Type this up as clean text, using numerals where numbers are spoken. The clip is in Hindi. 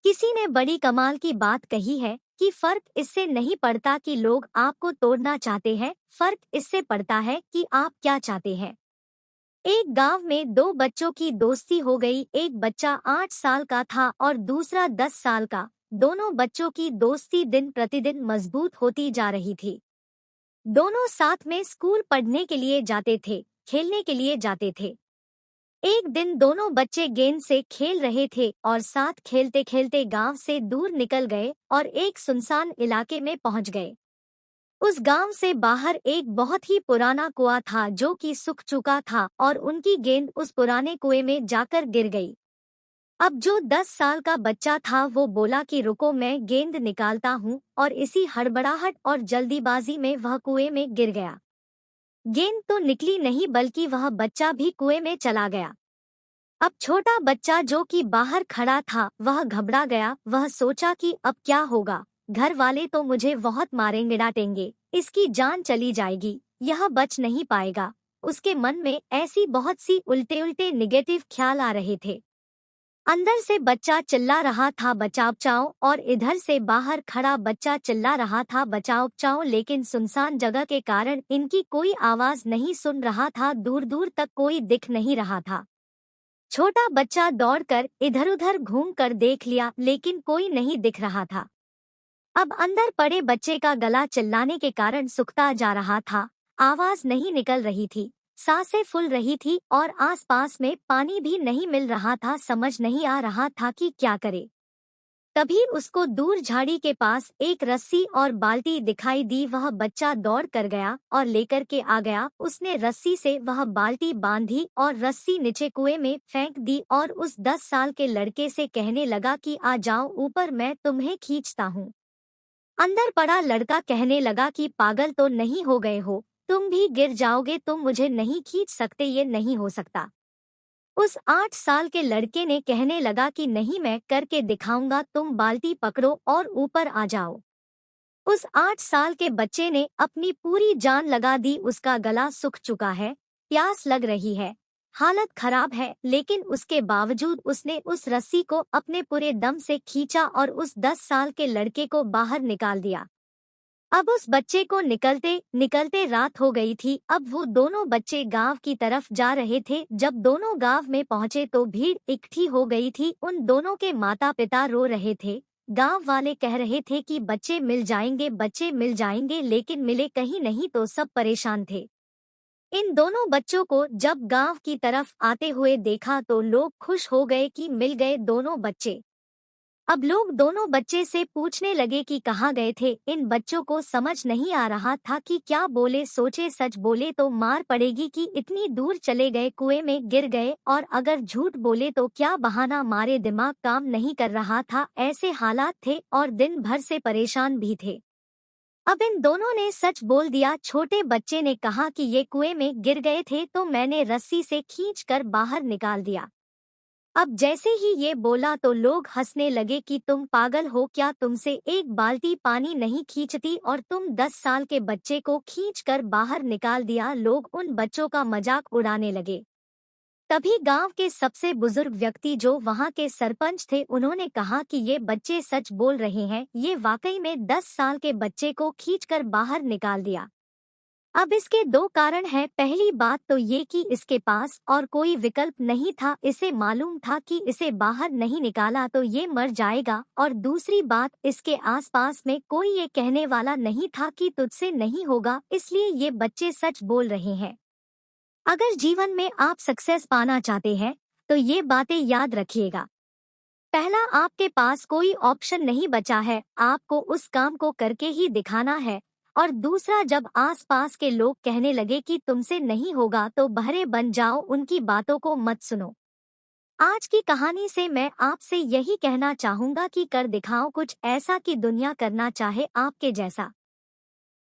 किसी ने बड़ी कमाल की बात कही है कि फर्क इससे नहीं पड़ता कि लोग आपको तोड़ना चाहते हैं, फर्क इससे पड़ता है कि आप क्या चाहते हैं। एक गांव में दो बच्चों की दोस्ती हो गई। एक बच्चा 8 साल का था और दूसरा 10 साल का। दोनों बच्चों की दोस्ती दिन प्रतिदिन मजबूत होती जा रही थी। दोनों साथ में स्कूल पढ़ने के लिए जाते थे, खेलने के लिए जाते थे। एक दिन दोनों बच्चे गेंद से खेल रहे थे और साथ खेलते खेलते गांव से दूर निकल गए और एक सुनसान इलाके में पहुंच गए। उस गांव से बाहर एक बहुत ही पुराना कुआं था जो कि सूख चुका था और उनकी गेंद उस पुराने कुएं में जाकर गिर गई। अब जो 10 साल का बच्चा था वो बोला कि रुको, मैं गेंद निकालता हूँ, और इसी हड़बड़ाहट और जल्दीबाजी में वह कुएं में गिर गया। गेंद तो निकली नहीं बल्कि वह बच्चा भी कुएं में चला गया। अब छोटा बच्चा जो कि बाहर खड़ा था वह घबरा गया। वह सोचा कि अब क्या होगा, घर वाले तो मुझे बहुत मारेंगे डांटेंगे, इसकी जान चली जाएगी, यह बच नहीं पाएगा। उसके मन में ऐसी बहुत सी उल्टे उल्टे निगेटिव ख्याल आ रहे थे। अंदर से बच्चा चिल्ला रहा था बचाओ बचाओ, और इधर से बाहर खड़ा बच्चा चिल्ला रहा था बचाओ बचाओ, लेकिन सुनसान जगह के कारण इनकी कोई आवाज नहीं सुन रहा था। दूर दूर तक कोई दिख नहीं रहा था। छोटा बच्चा दौड़कर इधर-उधर घूमकर देख लिया लेकिन कोई नहीं दिख रहा था। अब अंदर पड़े बच्चे का गला चिल्लाने के कारण सूखता जा रहा था। आवाज नहीं निकल रही थी, सांसें फूल रही थी और आसपास में पानी भी नहीं मिल रहा था। समझ नहीं आ रहा था कि क्या करे। तभी उसको दूर झाड़ी के पास एक रस्सी और बाल्टी दिखाई दी। वह बच्चा दौड़ कर गया और लेकर के आ गया। उसने रस्सी से वह बाल्टी बांधी और रस्सी नीचे कुएं में फेंक दी और उस 10 साल के लड़के से कहने लगा कि आ जाओ ऊपर, मैं तुम्हें खींचता हूँ। अंदर पड़ा लड़का कहने लगा कि पागल तो नहीं हो गए हो, तुम भी गिर जाओगे, तुम मुझे नहीं खींच सकते, ये नहीं हो सकता। उस 8 साल के लड़के ने कहने लगा कि नहीं, मैं करके दिखाऊंगा, तुम बाल्टी पकड़ो और ऊपर आ जाओ। उस 8 साल के बच्चे ने अपनी पूरी जान लगा दी। उसका गला सूख चुका है, प्यास लग रही है, हालत खराब है, लेकिन उसके बावजूद उसने उस रस्सी को अपने पूरे दम से खींचा और उस 10 साल के लड़के को बाहर निकाल दिया। अब उस बच्चे को निकलते निकलते रात हो गई थी। अब वो दोनों बच्चे गांव की तरफ जा रहे थे। जब दोनों गांव में पहुंचे तो भीड़ इकट्ठी हो गई थी। उन दोनों के माता पिता रो रहे थे। गांव वाले कह रहे थे कि बच्चे मिल जाएंगे, बच्चे मिल जाएंगे, लेकिन मिले कहीं नहीं। तो सब परेशान थे। इन दोनों बच्चों को जब गांव की तरफ आते हुए देखा तो लोग खुश हो गए कि मिल गए दोनों बच्चे। अब लोग दोनों बच्चे से पूछने लगे कि कहाँ गए थे। इन बच्चों को समझ नहीं आ रहा था कि क्या बोले। सोचे सच बोले तो मार पड़ेगी कि इतनी दूर चले गए, कुएं में गिर गए, और अगर झूठ बोले तो क्या बहाना मारे। दिमाग काम नहीं कर रहा था, ऐसे हालात थे और दिन भर से परेशान भी थे। अब इन दोनों ने सच बोल दिया। छोटे बच्चे ने कहा कि ये कुएं में गिर गए थे तो मैंने रस्सी से खींचकर बाहर निकाल दिया। अब जैसे ही ये बोला तो लोग हंसने लगे कि तुम पागल हो क्या, तुमसे एक बाल्टी पानी नहीं खींचती और तुम 10 साल के बच्चे को खींचकर बाहर निकाल दिया। लोग उन बच्चों का मजाक उड़ाने लगे। तभी गांव के सबसे बुजुर्ग व्यक्ति जो वहां के सरपंच थे, उन्होंने कहा कि ये बच्चे सच बोल रहे हैं, ये वाकई में 10 साल के बच्चे को खींचकर बाहर निकाल दिया। अब इसके दो कारण हैं। पहली बात तो ये कि इसके पास और कोई विकल्प नहीं था। इसे मालूम था कि इसे बाहर नहीं निकाला तो ये मर जाएगा, और दूसरी बात, इसके आसपास में कोई ये कहने वाला नहीं था कि तुझसे नहीं होगा, इसलिए ये बच्चे सच बोल रहे हैं। अगर जीवन में आप सक्सेस पाना चाहते हैं तो ये बातें याद रखिएगा। पहला, आपके पास कोई ऑप्शन नहीं बचा है, आपको उस काम को करके ही दिखाना है। और दूसरा, जब आसपास के लोग कहने लगे कि तुमसे नहीं होगा तो बहरे बन जाओ, उनकी बातों को मत सुनो। आज की कहानी से मैं आपसे यही कहना चाहूंगा कि कर दिखाओ कुछ ऐसा कि दुनिया करना चाहे आपके जैसा।